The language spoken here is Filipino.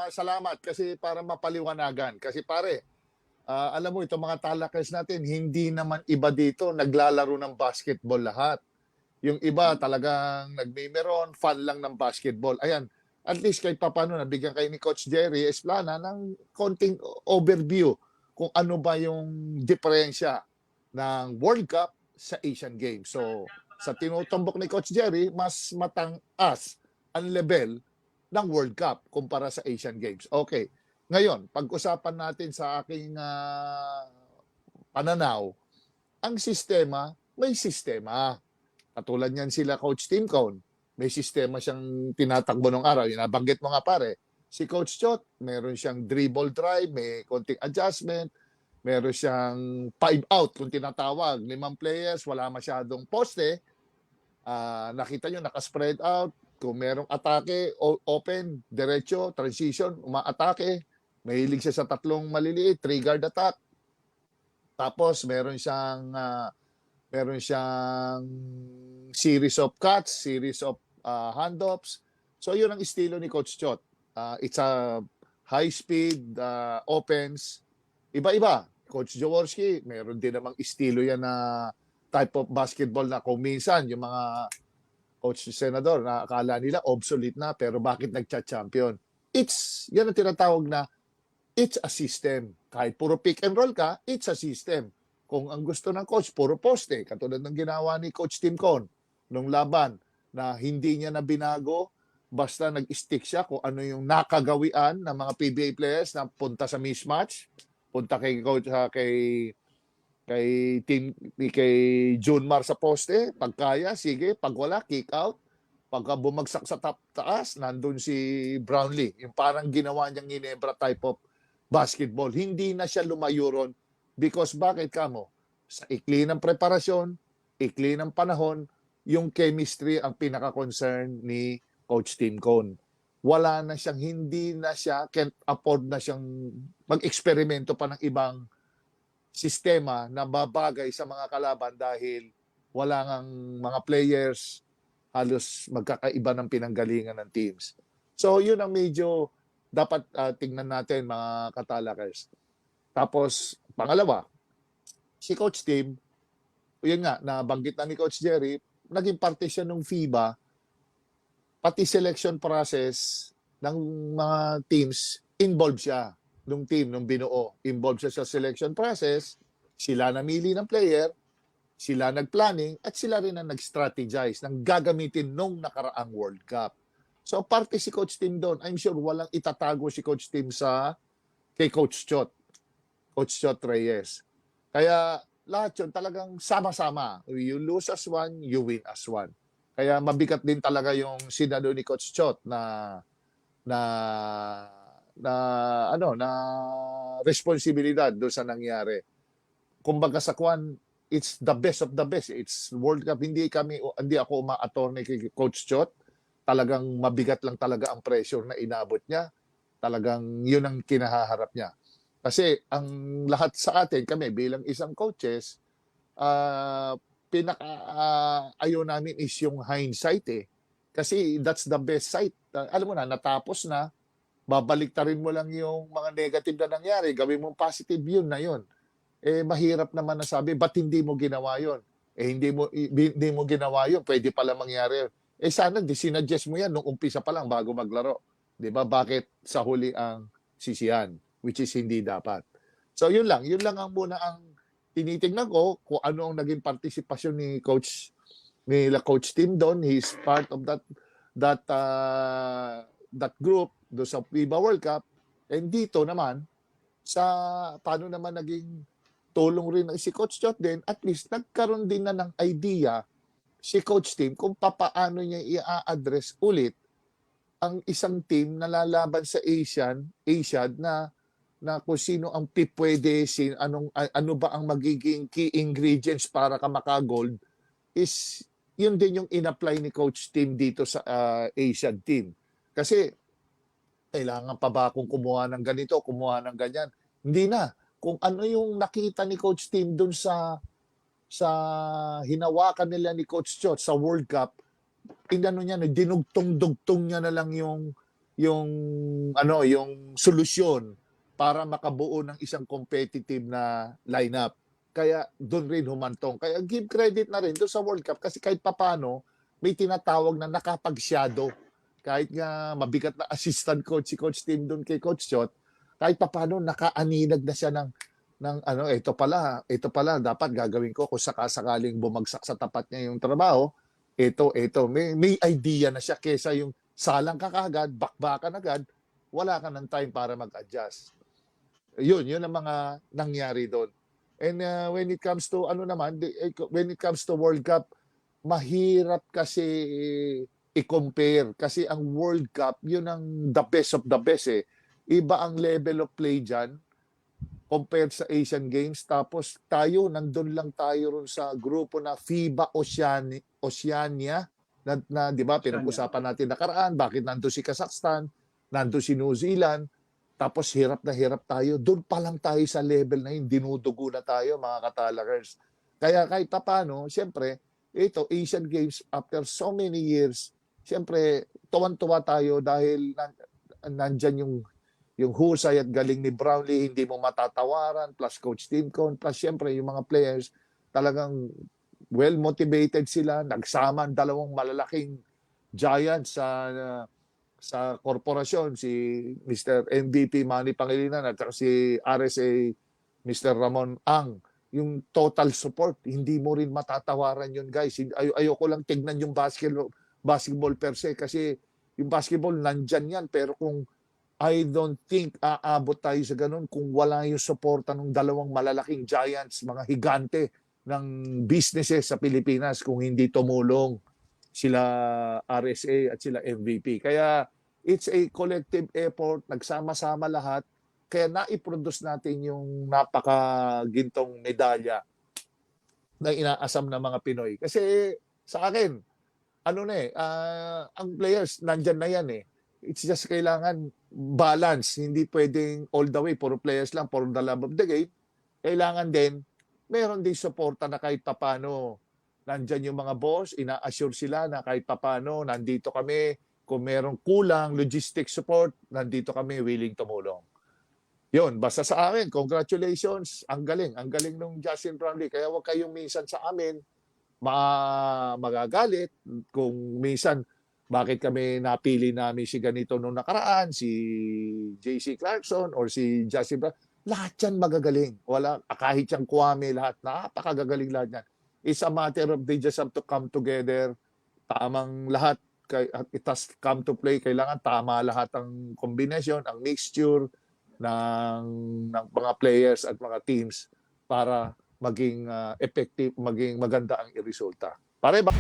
Salamat kasi para mapaliwanagan. Kasi pare, alam mo itong mga talakers natin, hindi naman iba dito naglalaro ng basketball lahat. Yung iba talagang nagmimeron, fan lang ng basketball. Ayan, at least kahit papaano nabigyan kayo ni Coach Jerry Esplana ng konting overview kung ano ba yung diferensya ng World Cup sa Asian Games. So, sa tinutumbok ni Coach Jerry, mas mataas ang level ng World Cup kumpara sa Asian Games. Okay. Ngayon, pag-usapan natin sa aking pananaw, ang sistema, may sistema. Katulad niyan sila Coach Tim Cone. May sistema siyang tinatakbo ng araw. Yung nabanggit mo nga pare, si Coach Chot, meron siyang dribble drive, may konting adjustment, meron siyang 5 out kung tinatawag, 5 players, wala masyadong poste. Nakita nyo, naka-spread out. Kung merong atake, open, diretso, transition, umaatake. Mahilig siya sa 3 maliliit, 3-guard attack. Tapos meron siyang series of cuts, series of handoffs. So yun ang estilo ni Coach Chot. It's a high-speed offense. Iba-iba. Coach Jaworski, meron din namang estilo yan na type of basketball na kung minsan yung mga coach senador na akala nila obsolete na pero bakit nagcha-champion? Yan ang tinatawag na it's a system. Kahit puro pick and roll ka, it's a system. Kung ang gusto ng coach, puro poste, katulad ng ginawa ni Coach Tim Cone nung laban na hindi niya na binago, basta nag-stick siya kung ano yung nakagawian ng mga PBA players na punta sa mismatch, punta kay coach kay Junmar sa poste, pag kaya, sige, pag wala, kick out. Pagka bumagsak sa taas, nandun si Brownlee. Yung parang ginawa niyang Ginebra type of basketball. Hindi na siya lumayo ron because bakit kamo? Sa ikli ng preparasyon, ikli ng panahon, yung chemistry ang pinaka-concern ni Coach Tim Cone. Hindi na siya, can't afford na siyang mag-eksperimento pa ng ibang sistema na babagay sa mga kalaban dahil wala ngang mga players halos magkakaiba ng pinanggalingan ng teams. So yun ang medyo dapat tingnan natin mga katalakers. Tapos pangalawa, si Coach Tim, yun nga, nabanggit na ni Coach Jerry, naging parte siya ng FIBA, pati selection process ng mga teams, involved siya nung team, nung binuo. Involved siya sa selection process, sila namili ng player, sila nag-planning, at sila rin ang nag-strategize ng gagamitin nung nakaraang World Cup. So, parte si Coach Tim doon. I'm sure walang itatago si Coach Tim kay Coach Chot. Coach Chot Reyes. Kaya lahat yun talagang sama-sama. You lose as one, you win as one. Kaya mabigat din talaga yung sinalo ni Coach Chot na responsibilidad doon sa nangyari. Kumbaga sa kwan, it's the best of the best. It's World Cup. Hindi ako ma-attorney kay Coach Chot. Talagang mabigat lang talaga ang pressure na inabot niya. Talagang yun ang kinahaharap niya. Kasi ang lahat sa atin, kami bilang isang coaches, ayaw namin is yung hindsight eh. Kasi that's the best sight. Alam mo na, natapos na, babaliktarin mo lang yung mga negative na nangyari, gawin mong positive yun na yun. Eh, mahirap naman na sabi, ba't hindi mo ginawa yun? Eh, hindi mo ginawa yun, pwede pala mangyari yun. Eh, sana sinadjust mo yan nung umpisa pa lang bago maglaro. Di ba? Bakit sa huli ang sisihan? Which is hindi dapat. So, yun lang ang muna ang tinitingnan ko kung ano ang naging partisipasyon ni Coach Tim doon. He's part of that group do sa FIBA World Cup. And dito naman, sa paano naman naging tulong rin si Coach Chot din, at least nagkaroon din na ng idea si Coach Tim kung paano niya i-address ulit ang isang team na lalaban sa Asiad na kung sino ang pwede, ano ba ang magiging key ingredients para ka makagold, is yun din yung in-apply ni Coach Tim dito sa Asian team. Kasi kailangan pa ba kung kumuha ng ganito, kumuha ng ganyan? Hindi na. Kung ano yung nakita ni Coach Tim dun sa hinawakan nila ni Coach Chot sa World Cup, dinugtong-dugtong niya na lang yung yung ano, yung solusyon para makabuo ng isang competitive na lineup. Kaya doon rin humantong. Kaya give credit na rin doon sa World Cup kasi kahit papano may tinatawag na nakapag-shadow. Kahit nga mabigat na assistant coach si Coach Tim doon kay Coach Chot, kahit papano nakaaninag na siya ng ano, ito pala dapat gagawin ko kung sakasakaling bumagsak sa tapat niya yung trabaho. Ito, may idea na siya kesa yung salang ka kagad, bakbakan agad, wala ka ng time para mag-adjust. Yun ang mga nangyari doon. And when it comes to ano naman, when it comes to World Cup, mahirap kasi i-compare kasi ang World Cup, yun ang the best of the best eh. Iba ang level of play dyan compared sa Asian Games. Tapos tayo, nandun lang tayo ron sa grupo na FIBA Oceania na di ba, pinag-usapan natin nakaraan, bakit nandun si Kazakhstan, nandun si New Zealand, tapos hirap na hirap tayo. Doon pa lang tayo sa level na yun, dinudugo na tayo mga katalakers. Kaya kahit papano, siyempre, ito, Asian Games, after so many years, siyempre, tuwan-tuwa tayo dahil nandyan yung husay at galing ni Brownlee, hindi mo matatawaran, plus Coach Timcon, plus siyempre yung mga players, talagang well-motivated sila, nagsama ang dalawang malalaking giants sa korporasyon, si Mr. MVP Manny Pangilinan at si RSA Mr. Ramon Ang. Yung total support, hindi mo rin matatawaran yun, guys. Ayoko lang tignan yung basketball per se kasi yung basketball nandyan yan, pero kung I don't think aabot tayo sa ganun kung wala yung suporta ng dalawang malalaking giants, mga higante ng businesses sa Pilipinas, kung hindi tumulong sila RSA at sila MVP. Kaya it's a collective effort, nagsama-sama lahat, kaya na-produce natin yung napakagintong medalya na inaasam ng mga Pinoy. Kasi sa akin, ano na ang players, nandyan na yan eh. It's just kailangan balance. Hindi pwedeng all the way, puro players lang, for the love of the game. Kailangan din, meron din suporta na kahit papano. Nandyan yung mga boss, ina-assure sila na kahit papano, nandito kami. Kung merong kulang, logistic support, nandito kami willing tumulong. Yun, basta sa amin, congratulations. Ang galing nung Justin Brownlee. Kaya huwag kayong minsan sa amin magagalit kung minsan bakit kami napili namin si ganito nung nakaraan, si JC Clarkson or si Justin Brown. Lahat yan magagaling. Wala, kahit yung Kwame, lahat, napakagagaling lahat yan. It's a matter of they just have to come together. Tamang lahat, it has come to play. Kailangan tama lahat ang kombinasyon, ang mixture ng mga players at mga teams para maging effective, maging maganda ang resulta. Pare ba?